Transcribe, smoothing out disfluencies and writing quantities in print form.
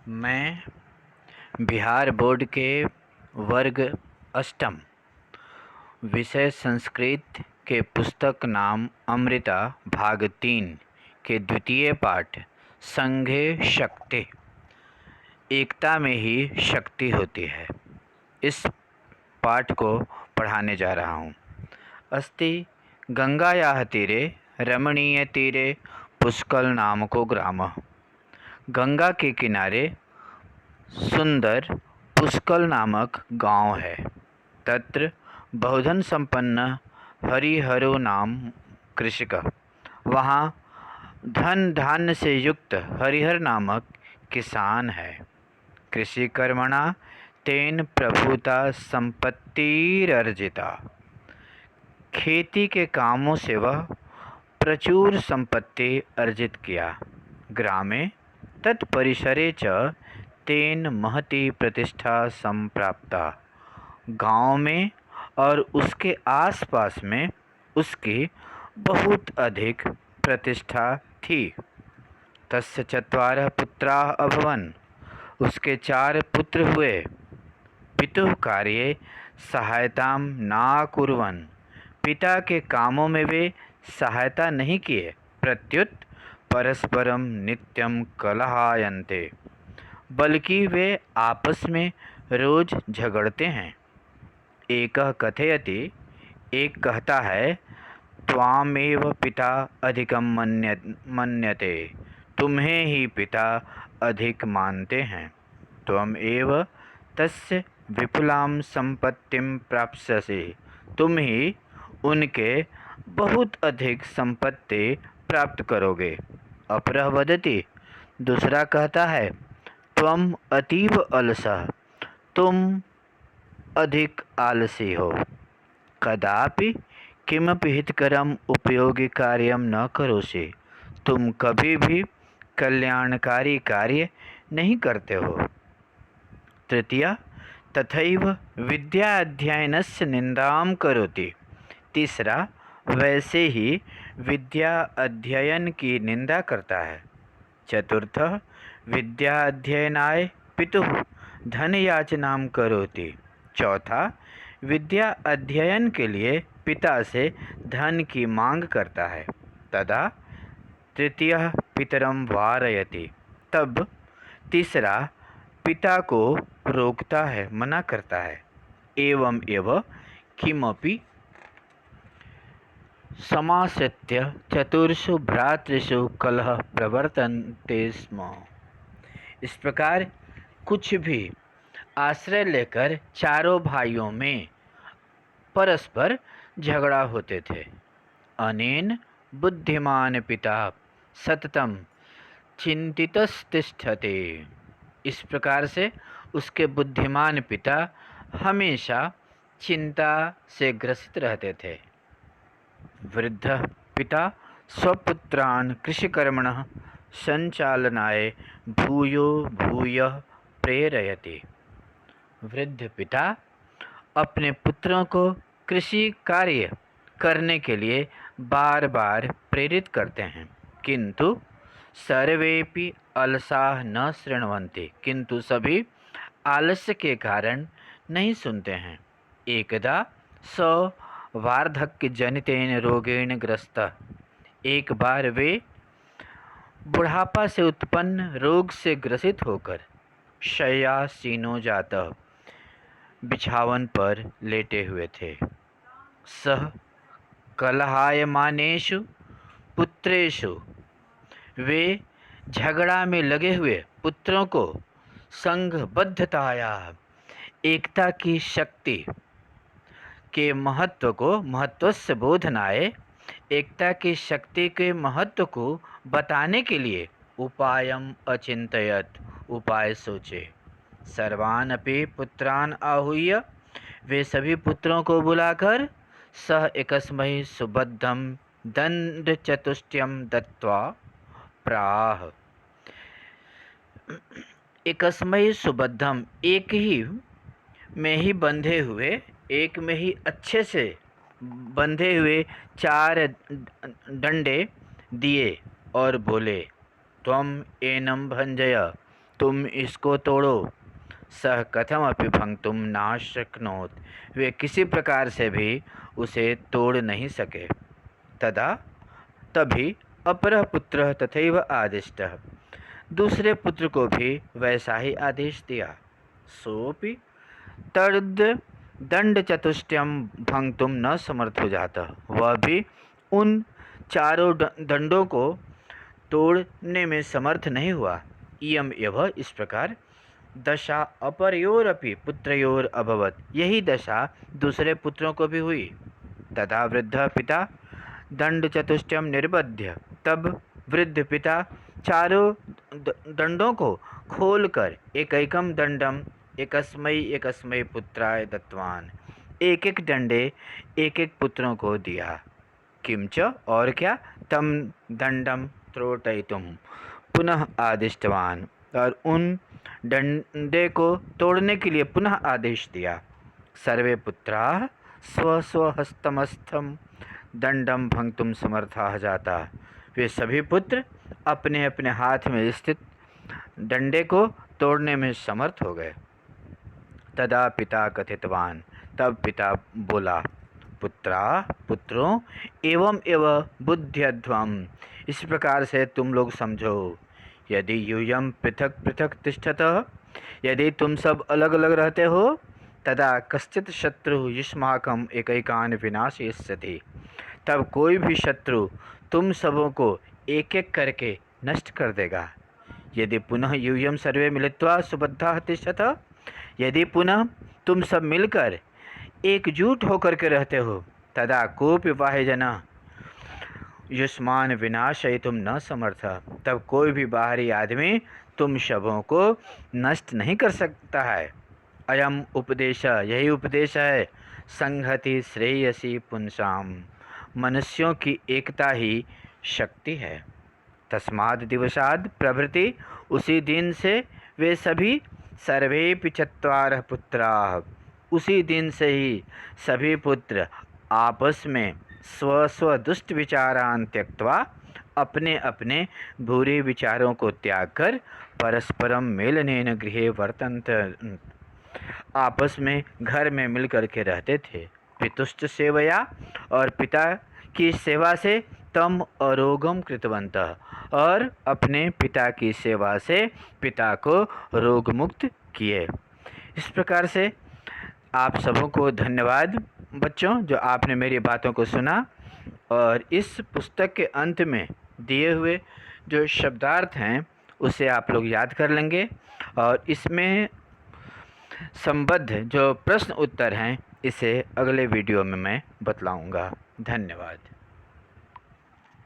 मैं बिहार बोर्ड के वर्ग अष्टम विषय संस्कृत के पुस्तक नाम अमृता भाग 3 के द्वितीय पाठ संघे शक्ति, एकता में ही शक्ति होती है, इस पाठ को पढ़ाने जा रहा हूँ। अस्ति गंगायाः तीरे रमणीय तीरे पुष्कल नामको ग्रामः। गंगा के किनारे सुंदर पुष्कल नामक गांव है। तत्र बहुधन संपन्न हरिहरो नाम कृषक। वहाँ धन धान्य से युक्त हरिहर नामक किसान है। कृषि कर्मणा तेन प्रभुता संपत्तिरर्जिता। खेती के कामों से वह प्रचुर संपत्ति अर्जित किया। ग्रामे तत्परिसरे च तेन महती प्रतिष्ठा संप्राप्ता। गांव में और उसके आसपास में उसकी बहुत अधिक प्रतिष्ठा थी। तस्य चत्वारः पुत्राः अभवन्। उसके 4 पुत्र हुए। पितुः कार्ये सहायतां नाकुर्वन्। पिता के कामों में वे सहायता नहीं किए। प्रत्युत परस्परम नित्यम कलहायन्ते। बल्कि वे आपस में रोज झगड़ते हैं। एकः कथयति, एक कहता है, त्वामेव पिता अधिकं मन्यते। तुम्हें ही पिता अधिक मानते हैं। त्वम एव तस्य विपुलां संपत्तिं प्राप्स्यसि। तुम ही उनके बहुत अधिक संपत्ति प्राप्त करोगे। अपरः वदति, दूसरा कहता है, त्वम अतीव अलसः। तुम अधिक आलसी हो। कदापि किमपि हितकरम उपयोगी कार्यम न करोसि। तुम कभी भी कल्याणकारी कार्य नहीं करते हो। तृतीया तथैव विद्या अध्ययनस्य निंदाम करोति। तीसरा वैसे ही विद्या अध्ययन की निंदा करता है। चतुर्थः विद्या अध्ययनाय पितुः धन याचनां करोति। चौथा विद्या अध्ययन के लिए पिता से धन की मांग करता है। तदा तृतीयः पितरं वारयति। तब तीसरा पिता को रोकता है, मना करता है। एवं एव किमपि समाश्रित्य चतुर्षु भ्रातृषु कलह प्रवर्तन्ते स्म। इस प्रकार कुछ भी आश्रय लेकर चारों भाइयों में परस्पर झगड़ा होते थे। अनेन बुद्धिमान पिता सततम चिंतितस्तिष्ठते। इस प्रकार से उसके बुद्धिमान पिता हमेशा चिंता से ग्रसित रहते थे। वृद्ध पिता स्वपुत्रान् कृषिकर्मणः संचालनाय भूयो भूयः प्रेरयति। वृद्ध पिता अपने पुत्रों को कृषि कार्य करने के लिए बार बार प्रेरित करते हैं। किंतु सर्वेपि अलसाः न शृण्वन्ति। किंतु सभी आलस्य के कारण नहीं सुनते हैं। एकदा स वार्धक्य जनितेन रोगेण ग्रस्तः। एक बार वे बुढ़ापा से उत्पन्न रोग से ग्रसित होकर शय्यासीनो जातः, बिछावन पर लेटे हुए थे। सह कलहायमानेषु पुत्रेषु। वे झगड़ा में लगे हुए पुत्रों को संघबद्धताया, एकता की शक्ति के महत्वस्य बोधनाय, एकता की शक्ति के महत्व को बताने के लिए उपायम अचिंतयत, उपाय सोचे। सर्वान् अपि पुत्रान् आहूय, वे सभी पुत्रों को बुलाकर सह एकस्मै सुबद्धं दंडचतुष्टयं दत्वा प्राह। एकस्मै सुबद्धम, एक ही में ही बंधे हुए, एक में ही अच्छे से बंधे हुए 4 डंडे दिए और बोले, त्वम एनम भंजय, तुम इसको तोड़ो। सह कथमपि भंगतुम न शक्नोत, वे किसी प्रकार से भी उसे तोड़ नहीं सके। तदा तभी अपरः पुत्रः तथैव आदिष्टः, दूसरे पुत्र को भी वैसा ही आदेश दिया। सोपि तद दंड चतुष्टयम भंगतुम न समर्थो जाता, वह भी उन चारों दंडों को तोड़ने में समर्थ नहीं हुआ। इयम एव, इस प्रकार दशा अपरयोरपि पुत्रयोर अभवत, यही दशा दूसरे पुत्रों को भी हुई। तथा वृद्ध पिता दंड चतुष्टयम निर्बध्य, तब वृद्ध पिता चारों दंडों को खोलकर एकैकम दंडम एकस्मै पुत्राय दत्तवान, एक एक डंडे एक एक पुत्रों को दिया। किंच, और क्या, तम दंडम त्रोटयितुम पुनः आदिष्टवान, और उन डंडे को तोड़ने के लिए पुनः आदेश दिया। सर्वे पुत्राः स्वस्वहस्तमस्थम दंडम भंगतुम समर्थाः जाता, वे सभी पुत्र अपने अपने हाथ में स्थित डंडे को तोड़ने में समर्थ हो गए। तदा पिता कथितवान, तब पिता बोला, पुत्रों एवं एव बुद्ध्यध्वम, इस प्रकार से तुम लोग समझो। यदि यूयम पृथक पृथक तिष्ठतः, यदि तुम सब अलग अलग रहते हो, तदा कश्चित शत्रु युष्माकम एकैकान विनाशयिष्यति, तब कोई भी शत्रु तुम सबों को एक एक करके नष्ट कर देगा। यदि पुनः यूयम सर्वे मिलित्वा सुबद्धाः तिष्ठतः, यदि पुनः तुम सब मिलकर एकजुट होकर के रहते हो, तदा कोपि बाह्यजनः युष्मान विनाशयितुम न समर्थ, तब कोई भी बाहरी आदमी तुम सबों को नष्ट नहीं कर सकता है। अयम उपदेश, यही उपदेश है, संहति श्रेयसी पुंसाम, मनुष्यों की एकता ही शक्ति है। तस्माद् दिवसाद् प्रभृति, उसी दिन से वे सभी सर्वेपि चत्वारः पुत्राः, उसी दिन से ही सभी पुत्र आपस में स्व दुष्ट विचारान त्यक्त्वा, अपने अपने बुरे विचारों को त्याग कर परस्परम मेलनेन गृहे वर्तन्त, आपस में घर में मिल कर के रहते थे। पितुश्च सेवया, और पिता की सेवा से तम अरोगम कृतवन्तः, और अपने पिता की सेवा से पिता को रोग मुक्त किए। इस प्रकार से आप सबों को धन्यवाद बच्चों, जो आपने मेरी बातों को सुना। और इस पुस्तक के अंत में दिए हुए जो शब्दार्थ हैं उसे आप लोग याद कर लेंगे, और इसमें संबद्ध जो प्रश्न उत्तर हैं इसे अगले वीडियो में मैं बतलाऊंगा। धन्यवाद।